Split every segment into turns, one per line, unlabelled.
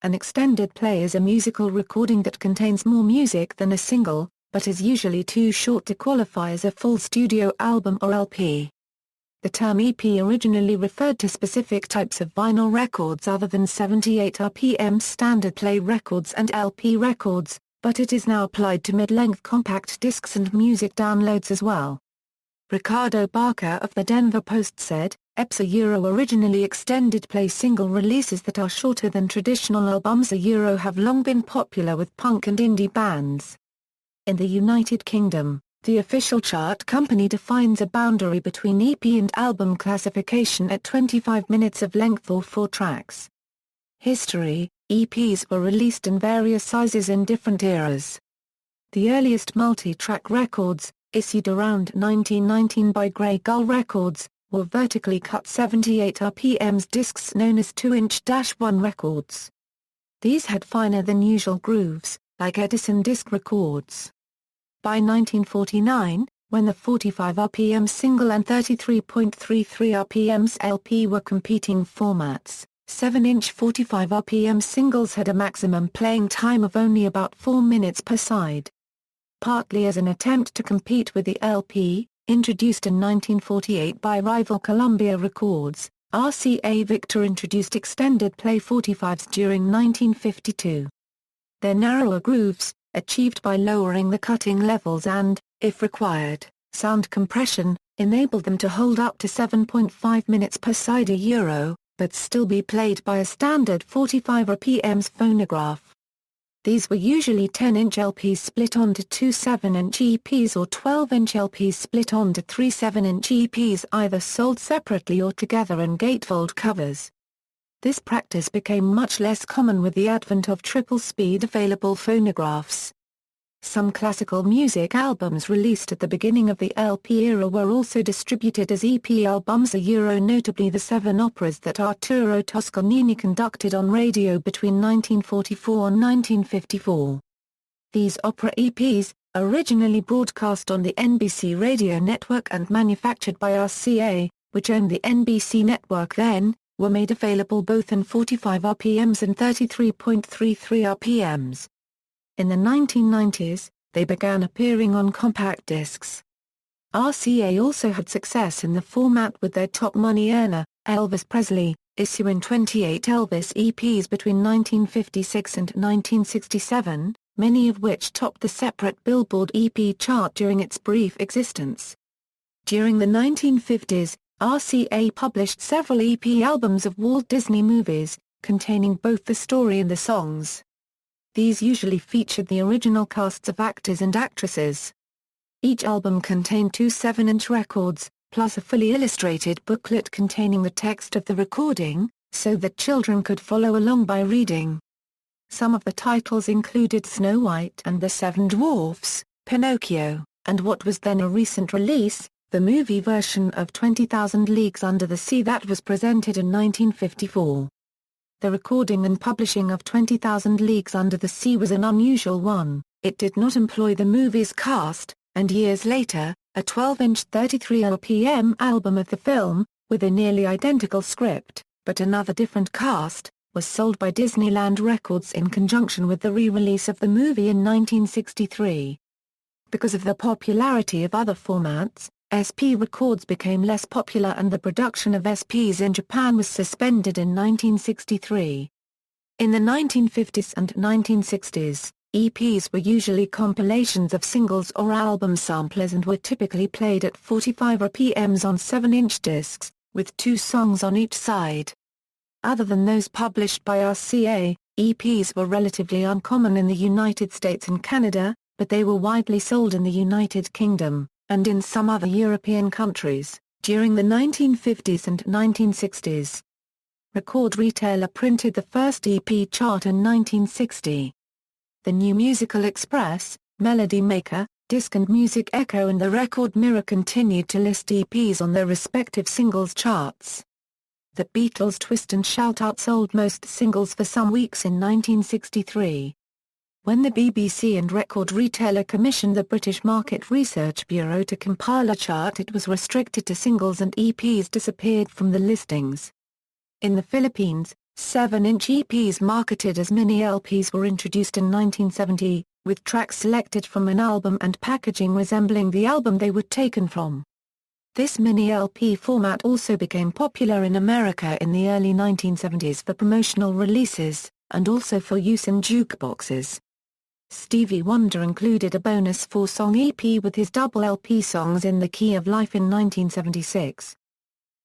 An extended play is a musical recording that contains more music than a single, but is usually too short to qualify as a full studio album or LP. The term EP originally referred to specific types of vinyl records other than 78 RPM standard play records and LP records, but it is now applied to mid-length compact discs and music downloads as well. Ricardo Barker of the Denver Post said, EPs are originally extended play single releases that are shorter than traditional albums. Have long been popular with punk and indie bands. In the United Kingdom, the official chart company defines a boundary between EP and album classification at 25 minutes of length or 4 tracks. History: EPs were released in various sizes in different eras. The earliest multi-track records, issued around 1919 by Grey Gull Records, were vertically cut 78 RPMs discs known as 2-inch-1 records. These had finer than usual grooves, like Edison disc records. By 1949, when the 45 RPM single and 33.33 RPMs LP were competing formats, 7-inch 45 RPM singles had a maximum playing time of only about 4 minutes per side. Partly as an attempt to compete with the LP, introduced in 1948 by rival Columbia Records, RCA Victor introduced extended play 45s during 1952. Their narrower grooves, achieved by lowering the cutting levels and, if required, sound compression, enabled them to hold up to 7.5 minutes per side but still be played by a standard 45 RPMs phonograph. These were usually 10-inch LPs split onto 2 7-inch EPs or 12-inch LPs split onto 3 7-inch EPs, either sold separately or together in gatefold covers. This practice became much less common with the advent of triple-speed available phonographs. Some classical music albums released at the beginning of the LP era were also distributed as EP albums. Notably the 7 operas that Arturo Toscanini conducted on radio between 1944 and 1954. These opera EPs, originally broadcast on the NBC radio network and manufactured by RCA, which owned the NBC network then, were made available both in 45 RPMs and 33.33 RPMs. In the 1990s, they began appearing on compact discs. RCA also had success in the format with their top money earner, Elvis Presley, issuing 28 Elvis EPs between 1956 and 1967, many of which topped the separate Billboard EP chart during its brief existence. During the 1950s, RCA published several EP albums of Walt Disney movies, containing both the story and the songs. These usually featured the original casts of actors and actresses. Each album contained 2 7-inch records, plus a fully illustrated booklet containing the text of the recording, so that children could follow along by reading. Some of the titles included Snow White and the Seven Dwarfs, Pinocchio, and what was then a recent release, the movie version of 20,000 Leagues Under the Sea that was presented in 1954. The recording and publishing of 20,000 Leagues Under the Sea was an unusual one. It did not employ the movie's cast, and years later, a 12-inch 33 RPM album of the film, with a nearly identical script, but another different cast, was sold by Disneyland Records in conjunction with the re-release of the movie in 1963. Because of the popularity of other formats, SP records became less popular and the production of SPs in Japan was suspended in 1963. In the 1950s and 1960s, EPs were usually compilations of singles or album samplers and were typically played at 45 RPMs on 7-inch discs, with 2 songs on each side. Other than those published by RCA, EPs were relatively uncommon in the United States and Canada, but they were widely sold in the United Kingdom and in some other European countries, during the 1950s and 1960s. Record Retailer printed the first EP chart in 1960. The New Musical Express, Melody Maker, Disc and Music Echo and the Record Mirror continued to list EPs on their respective singles charts. The Beatles' Twist and Shout outsold most singles for some weeks in 1963. When the BBC and Record Retailer commissioned the British Market Research Bureau to compile a chart, it was restricted to singles and EPs disappeared from the listings. In the Philippines, 7-inch EPs marketed as mini LPs were introduced in 1970, with tracks selected from an album and packaging resembling the album they were taken from. This mini LP format also became popular in America in the early 1970s for promotional releases, and also for use in jukeboxes. Stevie Wonder included a bonus 4-song EP with his double LP songs In the Key of Life in 1976.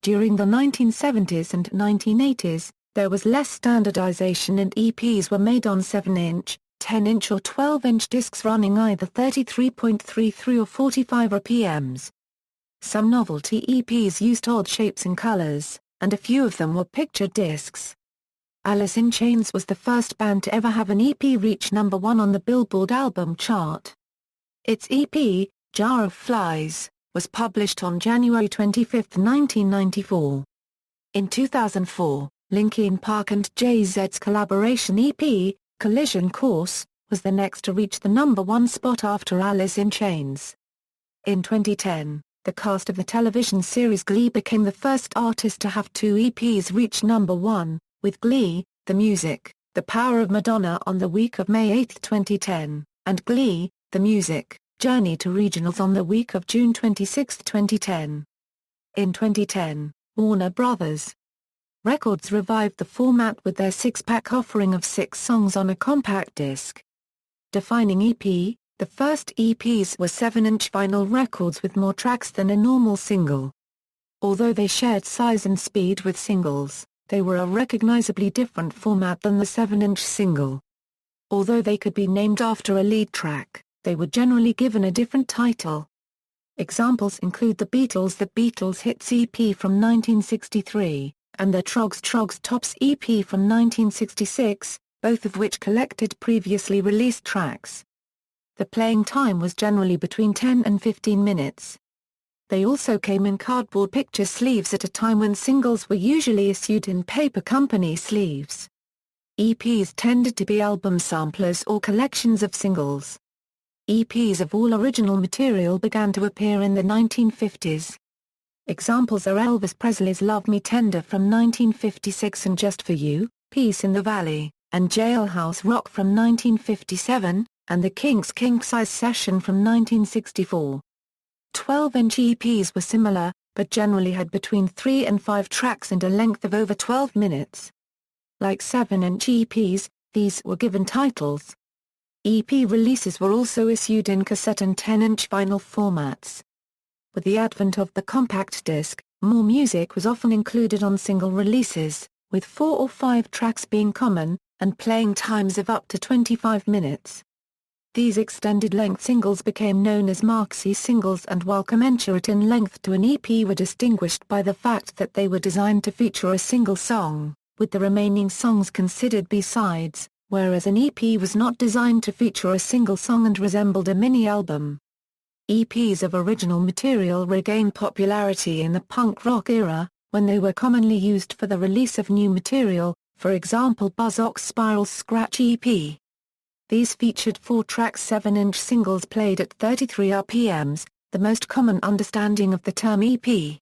During the 1970s and 1980s, there was less standardization and EPs were made on 7-inch, 10-inch or 12-inch discs running either 33.33 or 45 RPMs. Some novelty EPs used odd shapes and colors, and a few of them were picture discs. Alice in Chains was the first band to ever have an EP reach number 1 on the Billboard album chart. Its EP, Jar of Flies, was published on January 25, 1994. In 2004, Linkin Park and Jay-Z's collaboration EP, Collision Course, was the next to reach the number 1 spot after Alice in Chains. In 2010, the cast of the television series Glee became the first artist to have 2 EPs reach number 1, with Glee, The Music, The Power of Madonna on the week of May 8, 2010, and Glee, The Music, Journey to Regionals on the week of June 26, 2010. In 2010, Warner Bros. Records revived the format with their 6-pack offering of 6 songs on a compact disc. Defining EP, the first EPs were 7-inch vinyl records with more tracks than a normal single. Although they shared size and speed with singles, they were a recognizably different format than the 7-inch single. Although they could be named after a lead track, they were generally given a different title. Examples include the Beatles' Hits EP from 1963, and the Troggs Tops EP from 1966, both of which collected previously released tracks. The playing time was generally between 10 and 15 minutes. They also came in cardboard picture sleeves at a time when singles were usually issued in paper company sleeves. EPs tended to be album samplers or collections of singles. EPs of all original material began to appear in the 1950s. Examples are Elvis Presley's Love Me Tender from 1956 and Just For You, Peace in the Valley, and Jailhouse Rock from 1957, and the Kinks' King Size Session from 1964. 12-inch EPs were similar, but generally had between 3 and 5 tracks and a length of over 12 minutes. Like 7-inch EPs, these were given titles. EP releases were also issued in cassette and 10-inch vinyl formats. With the advent of the compact disc, more music was often included on single releases, with 4 or 5 tracks being common, and playing times of up to 25 minutes. These extended-length singles became known as maxi singles and while commensurate in length to an EP were distinguished by the fact that they were designed to feature a single song, with the remaining songs considered B-sides, whereas an EP was not designed to feature a single song and resembled a mini-album. EPs of original material regained popularity in the punk rock era, when they were commonly used for the release of new material, for example Buzzcocks Spiral's Scratch EP. These featured 4-track 7-inch singles played at 33 RPMs, the most common understanding of the term EP.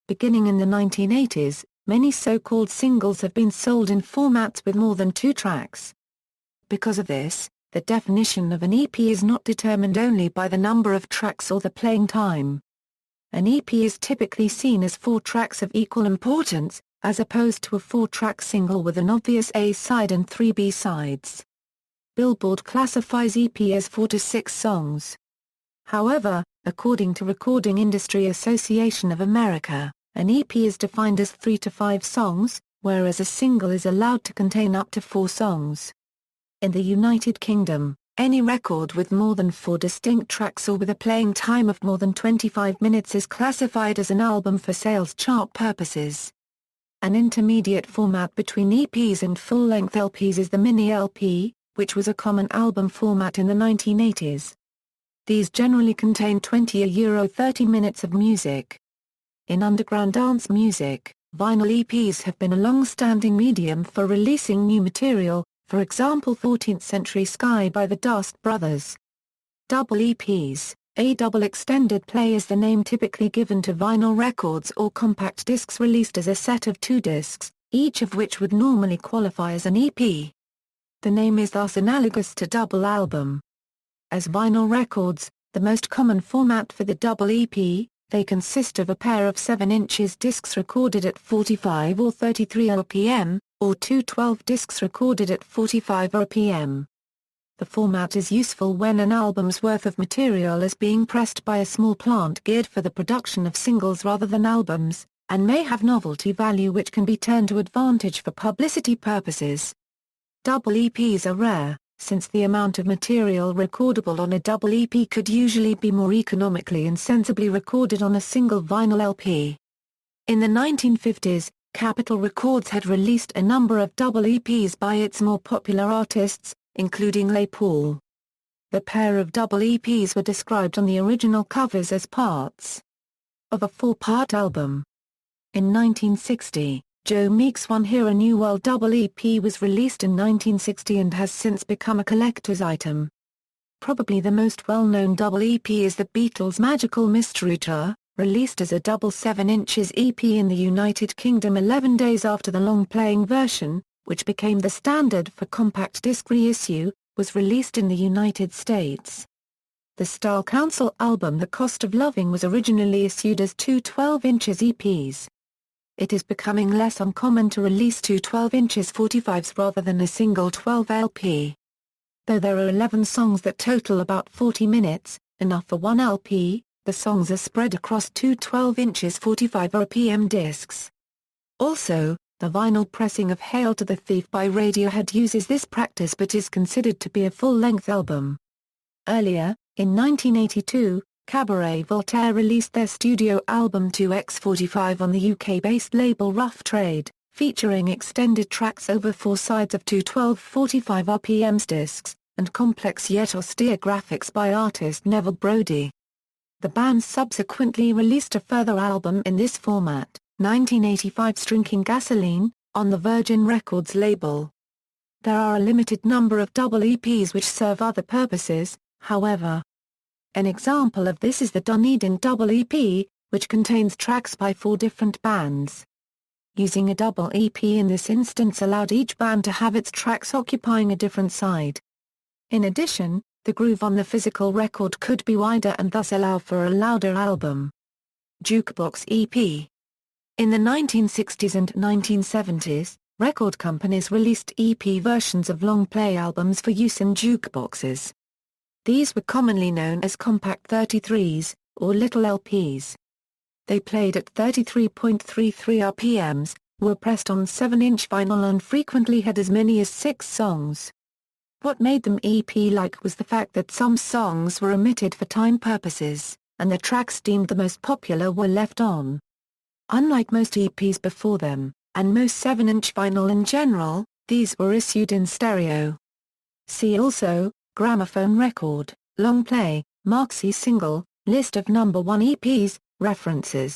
Beginning in the 1980s, many so-called singles have been sold in formats with more than 2 tracks. Because of this, the definition of an EP is not determined only by the number of tracks or the playing time. An EP is typically seen as 4 tracks of equal importance, as opposed to a 4-track single with an obvious A-side and 3 B-sides. Billboard classifies EP as 4 to 6 songs. However, according to Recording Industry Association of America, an EP is defined as 3 to 5 songs, whereas a single is allowed to contain up to 4 songs. In the United Kingdom, any record with more than 4 distinct tracks or with a playing time of more than 25 minutes is classified as an album for sales chart purposes. An intermediate format between EPs and full-length LPs is the mini LP, which was a common album format in the 1980s. These generally contain 20–30 minutes of music. In underground dance music, vinyl EPs have been a long-standing medium for releasing new material, for example 14th Century Sky by the Dust Brothers. Double EPs, a double extended play is the name typically given to vinyl records or compact discs released as a set of 2 discs, each of which would normally qualify as an EP. The name is thus analogous to double album. As vinyl records, the most common format for the double EP, they consist of a pair of 7" discs recorded at 45 or 33 RPM, or two 12 discs recorded at 45 RPM. The format is useful when an album's worth of material is being pressed by a small plant geared for the production of singles rather than albums, and may have novelty value which can be turned to advantage for publicity purposes. Double EPs are rare, since the amount of material recordable on a double EP could usually be more economically and sensibly recorded on a single vinyl LP. In the 1950s, Capitol Records had released a number of double EPs by its more popular artists, including Les Paul. The pair of double EPs were described on the original covers as parts of a four-part album. In 1960, Joe Meek's One Here a New World double EP was released in 1960 and has since become a collector's item. Probably the most well-known double EP is the Beatles' Magical Mystery Tour, released as a double 7" EP in the United Kingdom 11 days after the long-playing version, which became the standard for compact disc reissue, was released in the United States. The Style Council album The Cost of Loving was originally issued as two 12" EPs. It is becoming less uncommon to release two 12" 45s rather than a single 12 LP. Though there are 11 songs that total about 40 minutes, enough for one LP, the songs are spread across two 12" 45 RPM discs. Also, the vinyl pressing of Hail to the Thief by Radiohead uses this practice but is considered to be a full-length album. Earlier, in 1982, Cabaret Voltaire released their studio album 2x45 on the UK-based label Rough Trade, featuring extended tracks over four sides of two 12/45 RPM discs, and complex yet austere graphics by artist Neville Brody. The band subsequently released a further album in this format, 1985's Drinking Gasoline, on the Virgin Records label. There are a limited number of double EPs which serve other purposes, however. An example of this is the Dunedin double EP, which contains tracks by four different bands. Using a double EP in this instance allowed each band to have its tracks occupying a different side. In addition, the groove on the physical record could be wider and thus allow for a louder album. Jukebox EP. In the 1960s and 1970s, record companies released EP versions of long-play albums for use in jukeboxes. These were commonly known as compact 33s, or little LPs. They played at 33.33 RPMs, were pressed on 7" vinyl and frequently had as many as 6 songs. What made them EP-like was the fact that some songs were omitted for time purposes, and the tracks deemed the most popular were left on. Unlike most EPs before them, and most 7" vinyl in general, these were issued in stereo. See also, gramophone record, long play, maxi single, list of number 1 EPs, references.